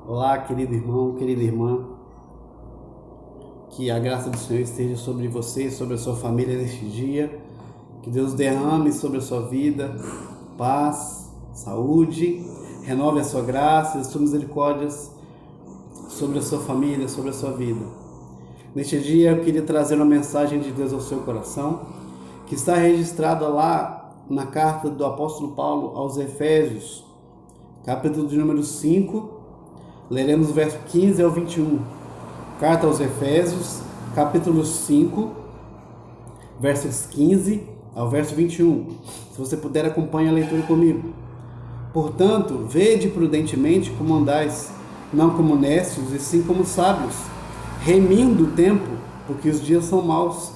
Olá, querido irmão, querida irmã, que a graça do Senhor esteja sobre você, sobre a sua família neste dia, que Deus derrame sobre a sua vida paz, saúde, renove a sua graça e as suas misericórdias sobre a sua família, sobre a sua vida. Neste dia eu queria trazer uma mensagem de Deus ao seu coração, que está registrada lá na carta do apóstolo Paulo aos Efésios, capítulo de número 5, leremos o verso 15 ao 21. Carta aos Efésios, capítulo 5, versos 15 ao verso 21. Se você puder, acompanhe a leitura comigo. Portanto, vede prudentemente como andais, não como necios, e sim como sábios, remindo o tempo, porque os dias são maus.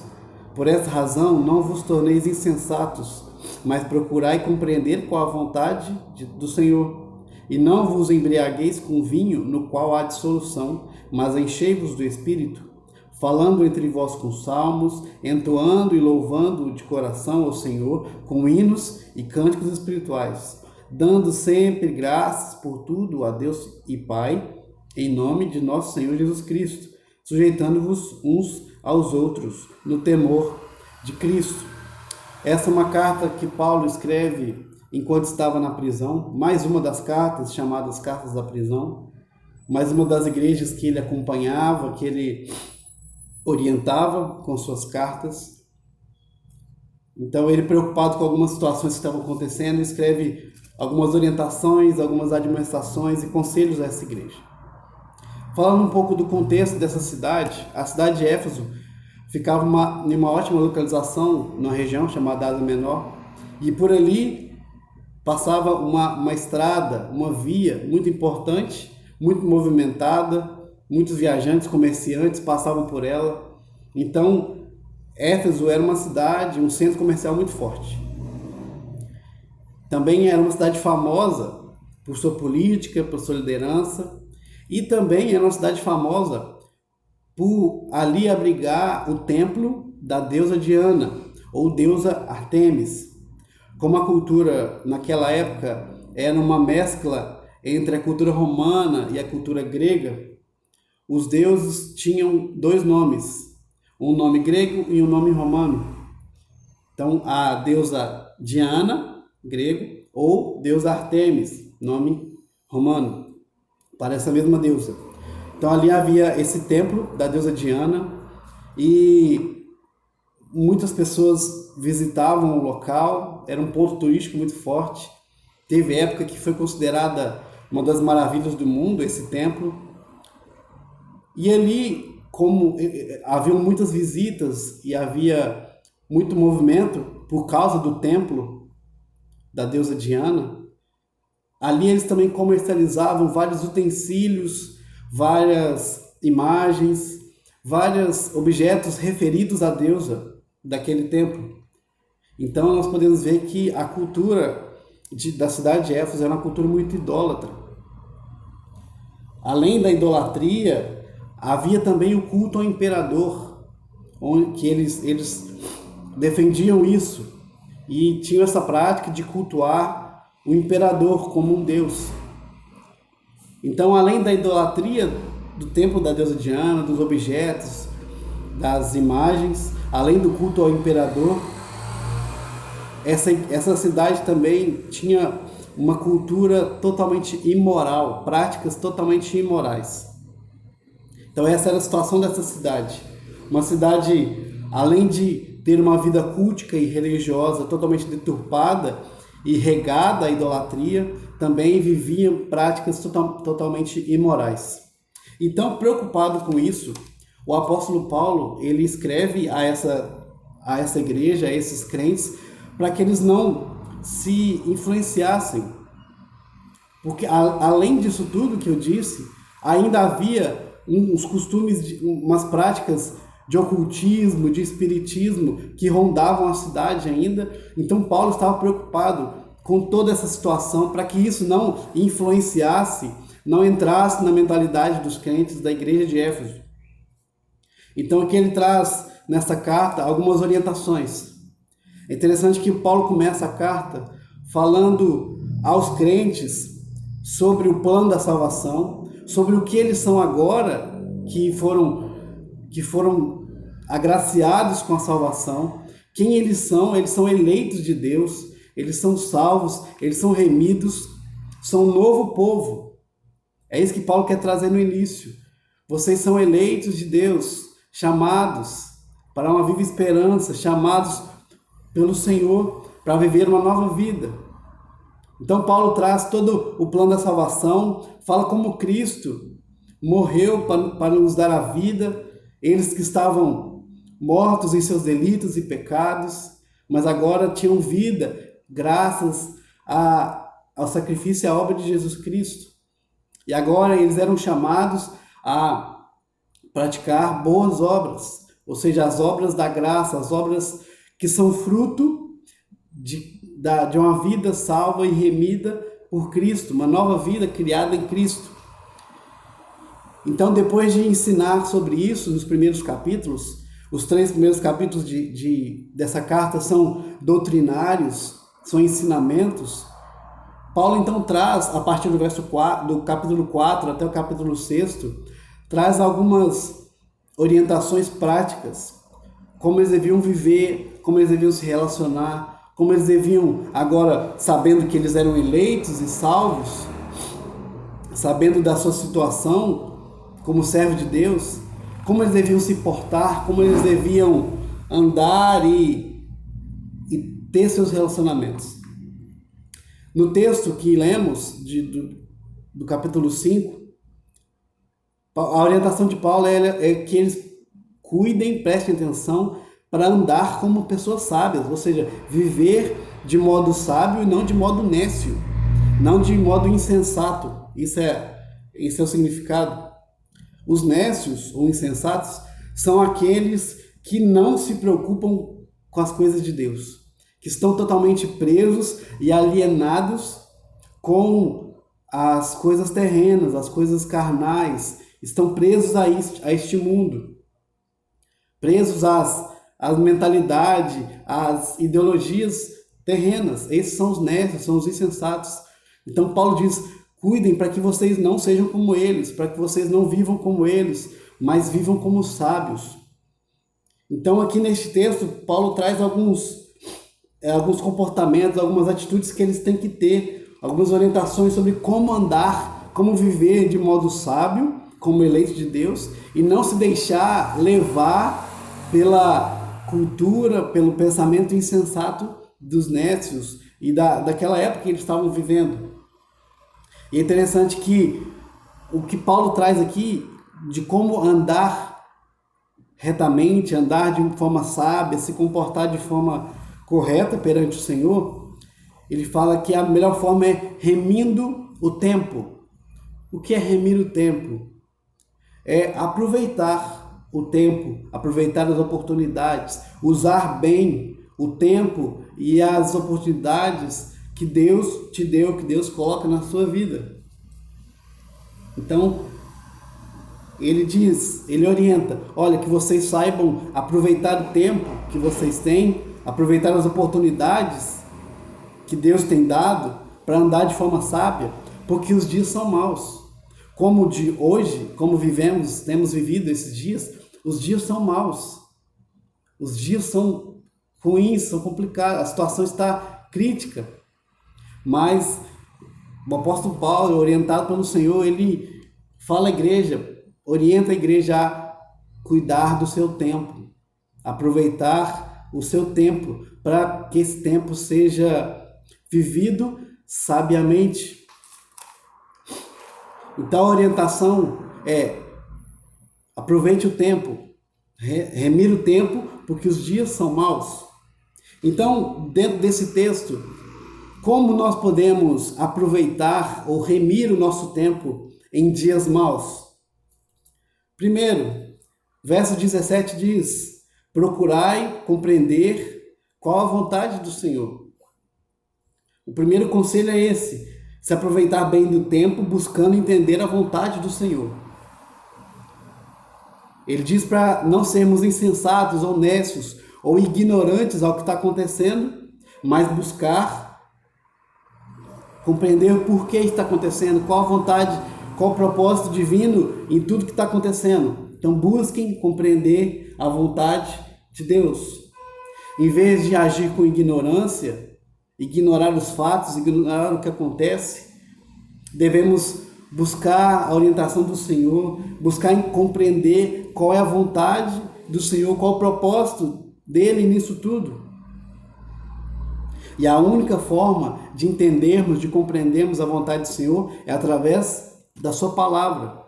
Por essa razão, não vos torneis insensatos, mas procurai compreender qual a vontade do Senhor. E não vos embriagueis com vinho, no qual há dissolução, mas enchei-vos do Espírito, falando entre vós com salmos, entoando e louvando de coração ao Senhor, com hinos e cânticos espirituais, dando sempre graças por tudo a Deus e Pai, em nome de nosso Senhor Jesus Cristo, sujeitando-vos uns aos outros no temor de Cristo. Essa é uma carta que Paulo escreve enquanto estava na prisão, mais uma das cartas chamadas Cartas da Prisão, mais uma das igrejas que ele acompanhava, que ele orientava com suas cartas. Então ele, preocupado com algumas situações que estavam acontecendo, escreve algumas orientações, algumas admoestações e conselhos a essa igreja. Falando um pouco do contexto dessa cidade, a cidade de Éfeso ficava em uma ótima localização na região chamada Ásia Menor, e por ali passava uma estrada, uma via muito importante, muito movimentada, muitos viajantes, comerciantes passavam por ela. Então, Éfeso era uma cidade, um centro comercial muito forte. Também era uma cidade famosa por sua política, por sua liderança, e também era uma cidade famosa por ali abrigar o templo da deusa Diana, ou deusa Artemis. Como a cultura naquela época era uma mescla entre a cultura romana e a cultura grega, os deuses tinham dois nomes, um nome grego e um nome romano. Então, a deusa Diana, grego, ou deusa Artemis, nome romano, para essa mesma deusa. Então, ali havia esse templo da deusa Diana e muitas pessoas visitavam o local, era um ponto turístico muito forte. Teve época que foi considerada uma das maravilhas do mundo, esse templo. E ali, como haviam muitas visitas e havia muito movimento por causa do templo da deusa Diana, ali eles também comercializavam vários utensílios, várias imagens, vários objetos referidos à deusa daquele templo. Então nós podemos ver que a cultura da cidade de Éfeso era uma cultura muito idólatra. Além da idolatria, havia também o culto ao imperador, onde eles defendiam isso e tinham essa prática de cultuar o imperador como um deus. Então, além da idolatria do templo da deusa Diana, dos objetos, das imagens, além do culto ao imperador, essa cidade também tinha uma cultura totalmente imoral, práticas totalmente imorais. Então essa era a situação dessa cidade. Uma cidade, além de ter uma vida cultica e religiosa totalmente deturpada e regada à idolatria, também viviam práticas totalmente imorais. Então, preocupado com isso, o apóstolo Paulo, ele escreve a essa igreja, a esses crentes, para que eles não se influenciassem. Porque além disso tudo que eu disse, ainda havia uns costumes, umas práticas de ocultismo, de espiritismo que rondavam a cidade ainda. Então Paulo estava preocupado com toda essa situação para que isso não influenciasse, não entrasse na mentalidade dos crentes da igreja de Éfeso. Então aqui ele traz nessa carta algumas orientações. É interessante que Paulo começa a carta falando aos crentes sobre o plano da salvação, sobre o que eles são agora, que foram agraciados com a salvação, quem eles são eleitos de Deus, eles são salvos, eles são remidos, são um novo povo. É isso que Paulo quer trazer no início. Vocês são eleitos de Deus, chamados para uma viva esperança, chamados pelo Senhor para viver uma nova vida. Então Paulo traz todo o plano da salvação, fala como Cristo morreu para nos dar a vida, eles que estavam mortos em seus delitos e pecados, mas agora tinham vida graças ao sacrifício e à obra de Jesus Cristo. E agora eles eram chamados a praticar boas obras, ou seja, as obras da graça, as obras que são fruto de uma vida salva e remida por Cristo, uma nova vida criada em Cristo. Então, depois de ensinar sobre isso nos primeiros capítulos, os 3 primeiros capítulos dessa carta são doutrinários, são ensinamentos. Paulo então traz, a partir do do capítulo 4 até o capítulo 6, traz algumas orientações práticas, como eles deviam viver, como eles deviam se relacionar, como eles deviam, agora sabendo que eles eram eleitos e salvos, sabendo da sua situação como servo de Deus, como eles deviam se portar, como eles deviam andar e ter seus relacionamentos. No texto que lemos, do capítulo 5, a orientação de Paulo é que eles cuidem, prestem atenção para andar como pessoas sábias, ou seja, viver de modo sábio e não de modo nécio, não de modo insensato. Isso é o significado. Os nécios ou insensatos são aqueles que não se preocupam com as coisas de Deus, que estão totalmente presos e alienados com as coisas terrenas, as coisas carnais, estão presos a este mundo, presos às mentalidades, às ideologias terrenas. Esses são os nécios, são os insensatos. Então Paulo diz: cuidem para que vocês não sejam como eles, para que vocês não vivam como eles, mas vivam como sábios. Então aqui neste texto, Paulo traz alguns comportamentos, algumas atitudes que eles têm que ter, algumas orientações sobre como andar, como viver de modo sábio, como eleito de Deus, e não se deixar levar pela cultura, pelo pensamento insensato dos nécios e daquela época que eles estavam vivendo. E é interessante que o que Paulo traz aqui de como andar retamente, andar de forma sábia, se comportar de forma correta perante o Senhor, ele fala que a melhor forma é remindo o tempo. O que é remir o tempo? É aproveitar o tempo, aproveitar as oportunidades, usar bem o tempo e as oportunidades que Deus te deu, que Deus coloca na sua vida. Então, ele orienta, olha, que vocês saibam aproveitar o tempo que vocês têm, aproveitar as oportunidades que Deus tem dado para andar de forma sábia, porque os dias são maus. Como de hoje, como temos vivido esses dias, os dias são maus. Os dias são ruins, são complicados, a situação está crítica. Mas o apóstolo Paulo, orientado pelo Senhor, ele fala à igreja, orienta a igreja a cuidar do seu tempo, aproveitar o seu tempo, para que esse tempo seja vivido sabiamente. Então a orientação é: aproveite o tempo, remire o tempo, porque os dias são maus. Então, dentro desse texto, como nós podemos aproveitar ou remir o nosso tempo em dias maus? Primeiro, verso 17 diz: procurai compreender qual a vontade do Senhor. O primeiro conselho é esse: se aproveitar bem do tempo, buscando entender a vontade do Senhor. Ele diz para não sermos insensatos ou nécios ou ignorantes ao que está acontecendo, mas buscar compreender o porquê está acontecendo, qual a vontade qual o propósito divino em tudo que está acontecendo. Então busquem compreender a vontade de Deus. Em vez de agir com ignorância, ignorar os fatos, ignorar o que acontece, devemos buscar a orientação do Senhor, buscar compreender qual é a vontade do Senhor, qual o propósito dele nisso tudo. E a única forma de entendermos, de compreendermos a vontade do Senhor é através da sua palavra.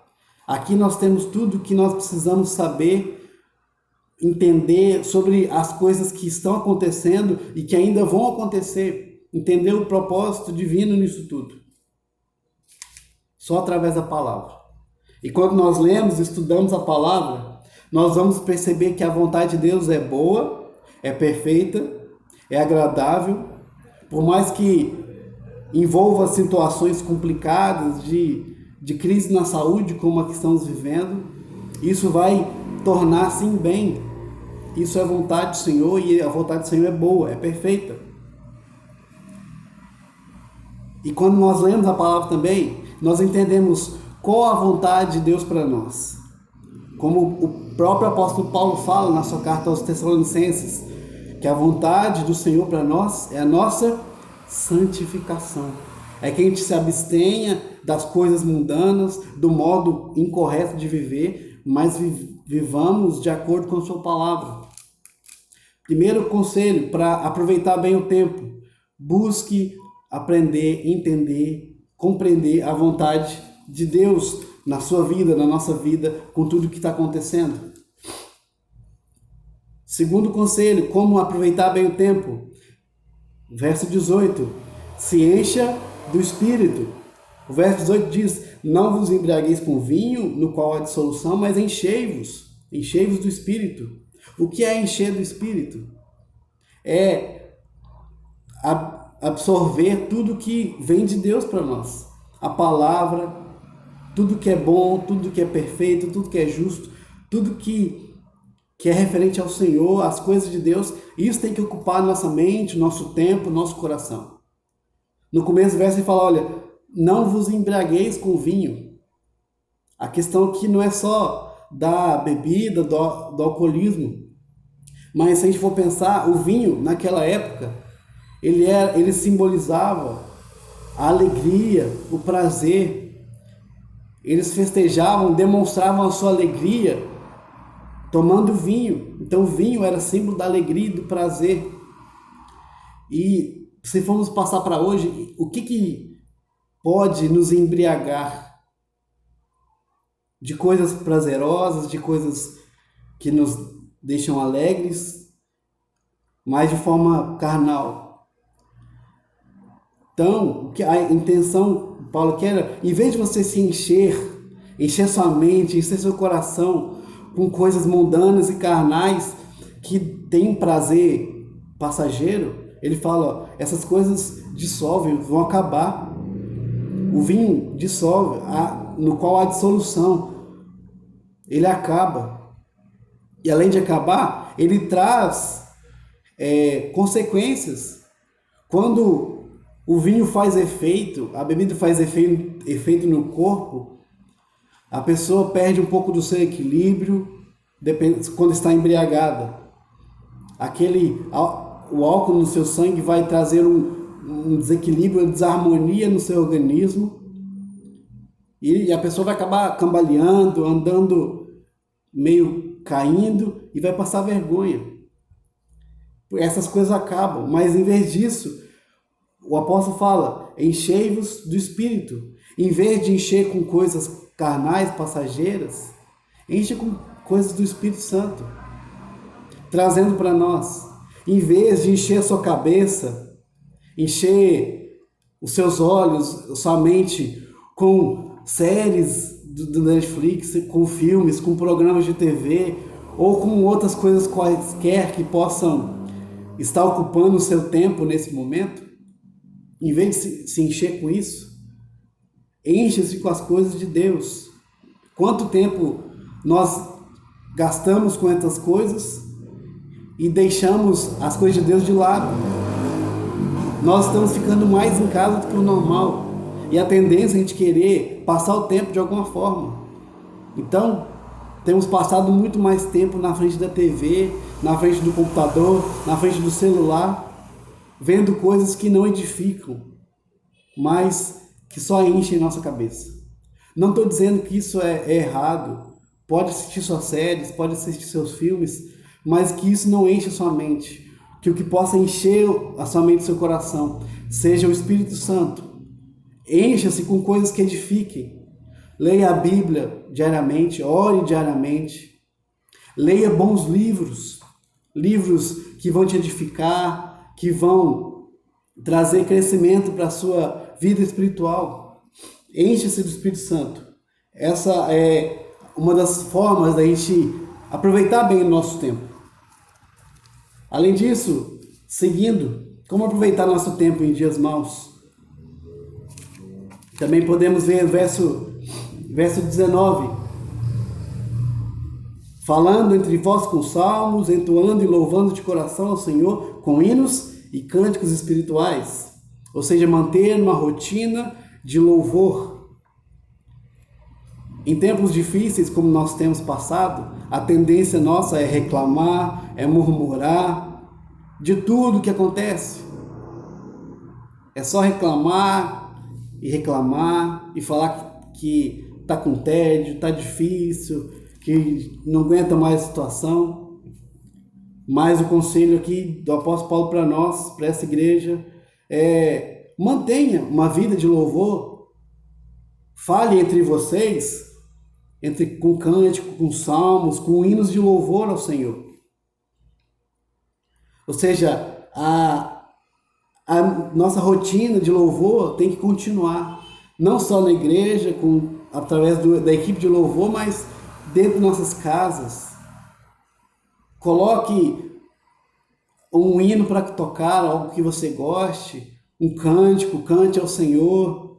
Aqui nós temos tudo que nós precisamos saber, entender sobre as coisas que estão acontecendo e que ainda vão acontecer. Entender o propósito divino nisso tudo. Só através da palavra. E quando nós lemos, estudamos a palavra, nós vamos perceber que a vontade de Deus é boa, é perfeita, é agradável, por mais que envolva situações complicadas de crise na saúde, como a que estamos vivendo, isso vai tornar-se em bem. Isso é a vontade do Senhor e a vontade do Senhor é boa, é perfeita. E quando nós lemos a palavra também, nós entendemos qual a vontade de Deus para nós. Como o próprio apóstolo Paulo fala na sua carta aos Tessalonicenses, que a vontade do Senhor para nós é a nossa santificação. É que a gente se abstenha das coisas mundanas, do modo incorreto de viver, mas vivamos de acordo com a sua palavra. Primeiro conselho para aproveitar bem o tempo: busque aprender, entender, compreender a vontade de Deus na sua vida, na nossa vida, com tudo que está acontecendo. Segundo conselho, como aproveitar bem o tempo. Verso 18, se encha do Espírito. O verso 18 diz, não vos embriagueis com vinho, no qual há dissolução, mas enchei-vos do Espírito. O que é encher do Espírito? É absorver tudo que vem de Deus para nós. A palavra, tudo que é bom, tudo que é perfeito, tudo que é justo, tudo que é referente ao Senhor, as coisas de Deus, isso tem que ocupar nossa mente, nosso tempo, nosso coração. No começo do verso ele fala, olha, não vos embriagueis com vinho. A questão aqui não é só da bebida, do alcoolismo, mas se a gente for pensar, o vinho naquela época, ele simbolizava a alegria, o prazer. Eles festejavam, demonstravam a sua alegria tomando vinho. Então o vinho era símbolo da alegria e do prazer. E se formos passar para hoje, o que pode nos embriagar de coisas prazerosas, de coisas que nos deixam alegres, mas de forma carnal? Então, a intenção, Paulo, que era, em vez de você se encher sua mente, encher seu coração com coisas mundanas e carnais que têm prazer passageiro, ele fala, ó, essas coisas dissolvem, vão acabar. O vinho dissolve, no qual há dissolução. Ele acaba. E além de acabar, ele traz consequências. Quando o vinho faz efeito, a bebida faz efeito no corpo, a pessoa perde um pouco do seu equilíbrio quando está embriagada. O álcool no seu sangue vai trazer um desequilíbrio, uma desarmonia no seu organismo. E a pessoa vai acabar cambaleando, andando meio caindo e vai passar vergonha. Essas coisas acabam, mas em vez disso, o apóstolo fala, enchei-vos do Espírito. Em vez de encher com coisas carnais, passageiras, enche com coisas do Espírito Santo, trazendo para nós. Em vez de encher a sua cabeça, encher os seus olhos, sua mente com séries do Netflix, com filmes, com programas de TV, ou com outras coisas quaisquer que possam estar ocupando o seu tempo nesse momento, em vez de se encher com isso, enche-se com as coisas de Deus. Quanto tempo nós gastamos com essas coisas e deixamos as coisas de Deus de lado? Nós estamos ficando mais em casa do que o normal. E a tendência é a gente querer passar o tempo de alguma forma. Então, temos passado muito mais tempo na frente da TV, na frente do computador, na frente do celular, vendo coisas que não edificam, mas que só enchem nossa cabeça. Não estou dizendo que isso é errado. Pode assistir suas séries, pode assistir seus filmes, mas que isso não enche a sua mente. Que o que possa encher a sua mente e seu coração seja o Espírito Santo. Encha-se com coisas que edifiquem. Leia a Bíblia diariamente, ore diariamente. Leia bons livros, livros que vão te edificar, que vão trazer crescimento para a sua vida espiritual. Encha-se do Espírito Santo. Essa é uma das formas da gente aproveitar bem o nosso tempo. Além disso, seguindo, como aproveitar nosso tempo em dias maus? Também podemos ver o verso 19. Falando entre vós com salmos, entoando e louvando de coração ao Senhor com hinos e cânticos espirituais. Ou seja, manter uma rotina de louvor. Em tempos difíceis como nós temos passado, a tendência nossa é reclamar, é murmurar de tudo que acontece. É só reclamar e falar que está com tédio, está difícil, que não aguenta mais a situação. Mas o conselho aqui do apóstolo Paulo para nós, para essa igreja, é: mantenha uma vida de louvor. Fale entre vocês, com cântico, com salmos, com hinos de louvor ao Senhor. Ou seja, a nossa rotina de louvor tem que continuar. Não só na igreja, através da equipe de louvor, mas dentro de nossas casas. Coloque um hino para tocar, algo que você goste, um cântico, cante ao Senhor.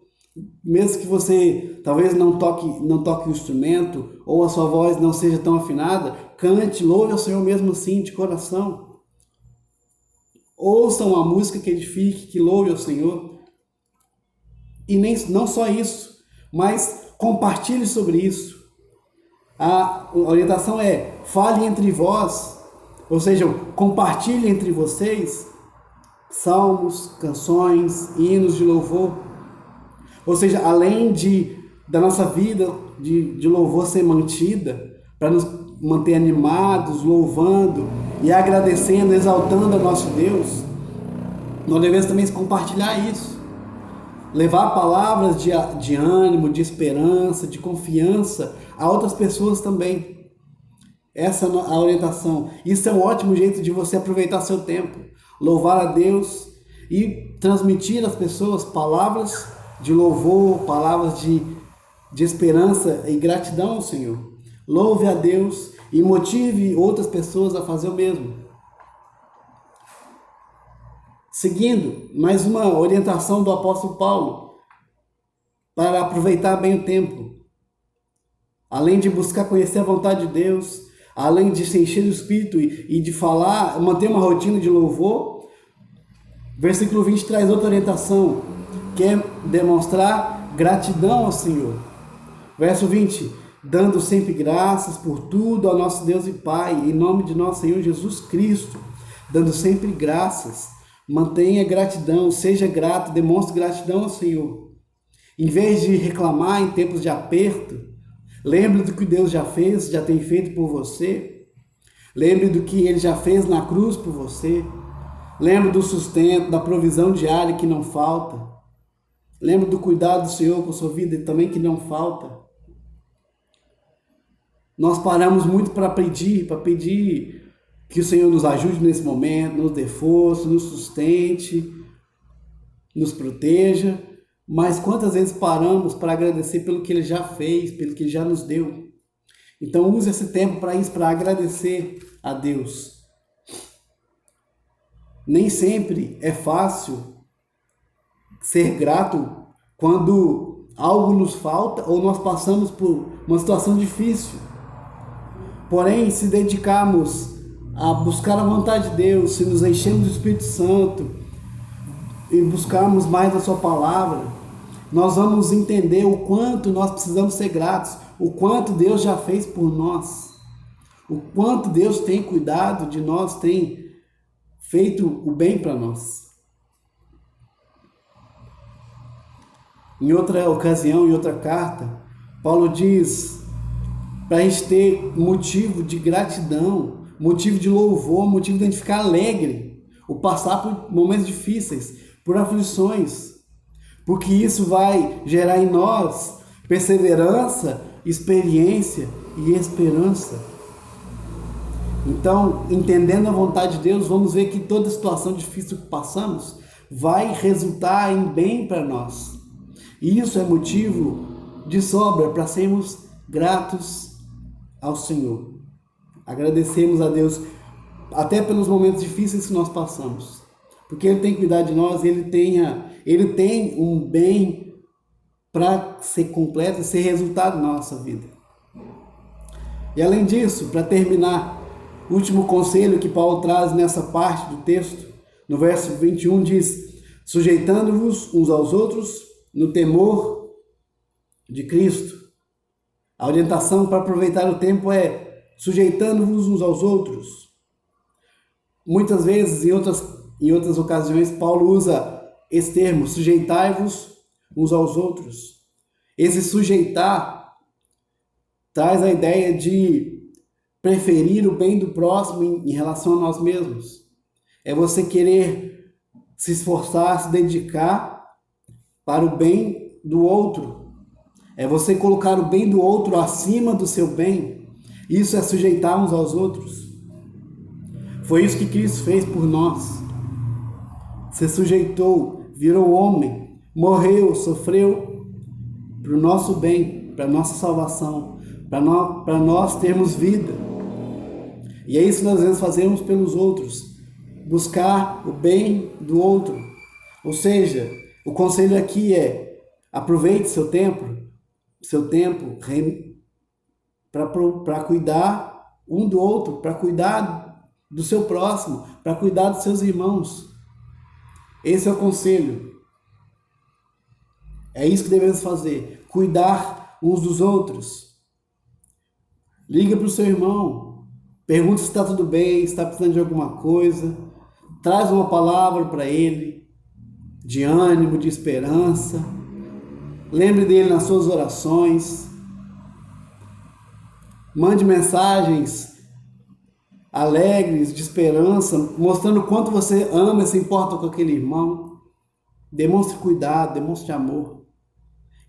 Mesmo que você talvez não toque o instrumento, ou a sua voz não seja tão afinada, cante, louve ao Senhor mesmo assim, de coração. Ouça uma música que edifique, que louve ao Senhor. E não só isso, mas compartilhe sobre isso. A orientação é: fale entre vós, ou seja, compartilhe entre vocês salmos, canções, hinos de louvor. Ou seja, além da nossa vida de louvor ser mantida, para nos manter animados, louvando e agradecendo, exaltando a nosso Deus, nós devemos também compartilhar isso. Levar palavras de ânimo, de esperança, de confiança a outras pessoas também. Essa é a orientação. Isso é um ótimo jeito de você aproveitar seu tempo. Louvar a Deus e transmitir às pessoas palavras de louvor, palavras de esperança e gratidão ao Senhor. Louve a Deus e motive outras pessoas a fazer o mesmo. Seguindo, mais uma orientação do apóstolo Paulo para aproveitar bem o tempo. Além de buscar conhecer a vontade de Deus, além de se encher do Espírito e de falar, manter uma rotina de louvor, versículo 20 traz outra orientação, que é demonstrar gratidão ao Senhor. Verso 20: dando sempre graças por tudo ao nosso Deus e Pai, em nome de nosso Senhor Jesus Cristo, dando sempre graças. Mantenha gratidão, seja grato, demonstre gratidão ao Senhor. Em vez de reclamar em tempos de aperto, lembre do que Deus já fez, já tem feito por você. Lembre do que Ele já fez na cruz por você. Lembre do sustento, da provisão diária que não falta. Lembre do cuidado do Senhor com a sua vida também que não falta. Nós paramos muito para pedir que o Senhor nos ajude nesse momento, nos dê força, nos sustente, nos proteja. Mas quantas vezes paramos para agradecer pelo que Ele já fez, pelo que Ele já nos deu? Então use esse tempo para isso, para agradecer a Deus. Nem sempre é fácil ser grato quando algo nos falta ou nós passamos por uma situação difícil. Porém, se dedicarmos a buscar a vontade de Deus, se nos enchermos do Espírito Santo e buscarmos mais a sua palavra, nós vamos entender o quanto nós precisamos ser gratos, o quanto Deus já fez por nós, o quanto Deus tem cuidado de nós, tem feito o bem para nós. Em outra ocasião, em outra carta, Paulo diz para a gente ter motivo de gratidão, motivo de louvor, motivo de a gente ficar alegre, o passar por momentos difíceis, por aflições, porque isso vai gerar em nós perseverança, experiência e esperança. Então, entendendo a vontade de Deus, vamos ver que toda situação difícil que passamos vai resultar em bem para nós. E isso é motivo de sobra para sermos gratos ao Senhor. Agradecemos a Deus até pelos momentos difíceis que nós passamos, porque Ele tem cuidado de nós, Ele tem um bem para ser completo e ser resultado na nossa vida. E além disso, para terminar, o último conselho que Paulo traz nessa parte do texto, no verso 21, diz: sujeitando-vos uns aos outros no temor de Cristo. A orientação para aproveitar o tempo é sujeitando-vos uns aos outros. Muitas vezes, em outras ocasiões, Paulo usa esse termo, sujeitai-vos uns aos outros. Esse sujeitar traz a ideia de preferir o bem do próximo em relação a nós mesmos. É você querer se esforçar, se dedicar para o bem do outro. É você colocar o bem do outro acima do seu bem. Isso é sujeitar uns aos outros. Foi isso que Cristo fez por nós. Se sujeitou, virou homem, morreu, sofreu para o nosso bem, para a nossa salvação, para nós termos vida. E é isso que nós às vezes fazemos pelos outros, buscar o bem do outro. Ou seja, o conselho aqui é: aproveite seu tempo para cuidar um do outro, para cuidar do seu próximo, para cuidar dos seus irmãos. Esse é o conselho. É isso que devemos fazer, cuidar uns dos outros. Liga para o seu irmão, pergunta se está tudo bem, se está precisando de alguma coisa, traz uma palavra para ele, de ânimo, de esperança. Lembre dele nas suas orações. Mande mensagens alegres, de esperança, mostrando o quanto você ama e se importa com aquele irmão. Demonstre cuidado, demonstre amor.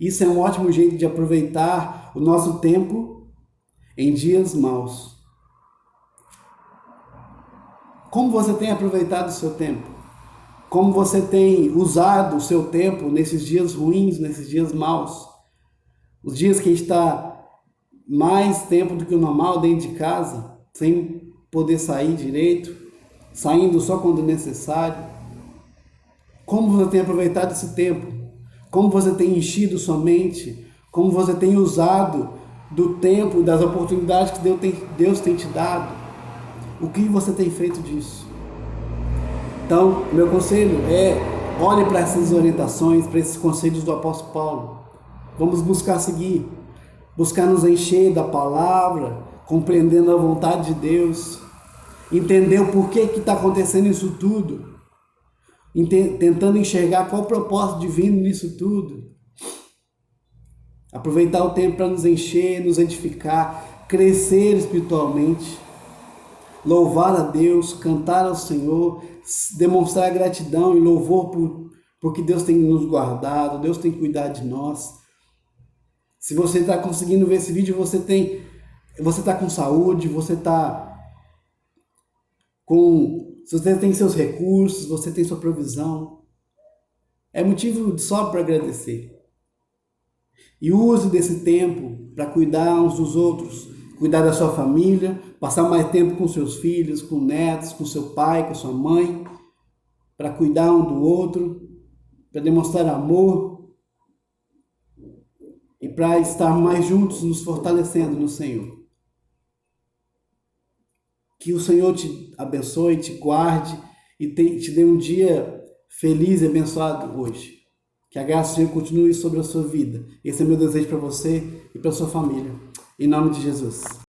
Isso é um ótimo jeito de aproveitar o nosso tempo em dias maus. Como você tem aproveitado o seu tempo? Como você tem usado o seu tempo nesses dias ruins, nesses dias maus? Os dias que a gente está mais tempo do que o normal dentro de casa, sem poder sair direito, saindo só quando necessário. Como você tem aproveitado esse tempo? Como você tem enchido sua mente? Como você tem usado do tempo, das oportunidades que Deus tem te dado? O que você tem feito disso? Então, meu conselho é: olhe para essas orientações, para esses conselhos do apóstolo Paulo. Vamos buscar seguir, buscar nos encher da palavra, compreendendo a vontade de Deus, entender o porquê que está acontecendo isso tudo, tentando enxergar qual o propósito divino nisso tudo. Aproveitar o tempo para nos encher, nos edificar, crescer espiritualmente, louvar a Deus, cantar ao Senhor, demonstrar gratidão e louvor porque Deus tem nos guardado, Deus tem cuidado de nós. Se você está conseguindo ver esse vídeo, você está com saúde, se você tem seus recursos, você tem sua provisão, é motivo de sobra para agradecer. E use desse tempo para cuidar uns dos outros, cuidar da sua família, passar mais tempo com seus filhos, com netos, com seu pai, com sua mãe, para cuidar um do outro, para demonstrar amor e para estar mais juntos, nos fortalecendo no Senhor. Que o Senhor te abençoe, te guarde e te dê um dia feliz e abençoado hoje. Que a graça do Senhor continue sobre a sua vida. Esse é meu desejo para você e para sua família. Em nome de Jesus.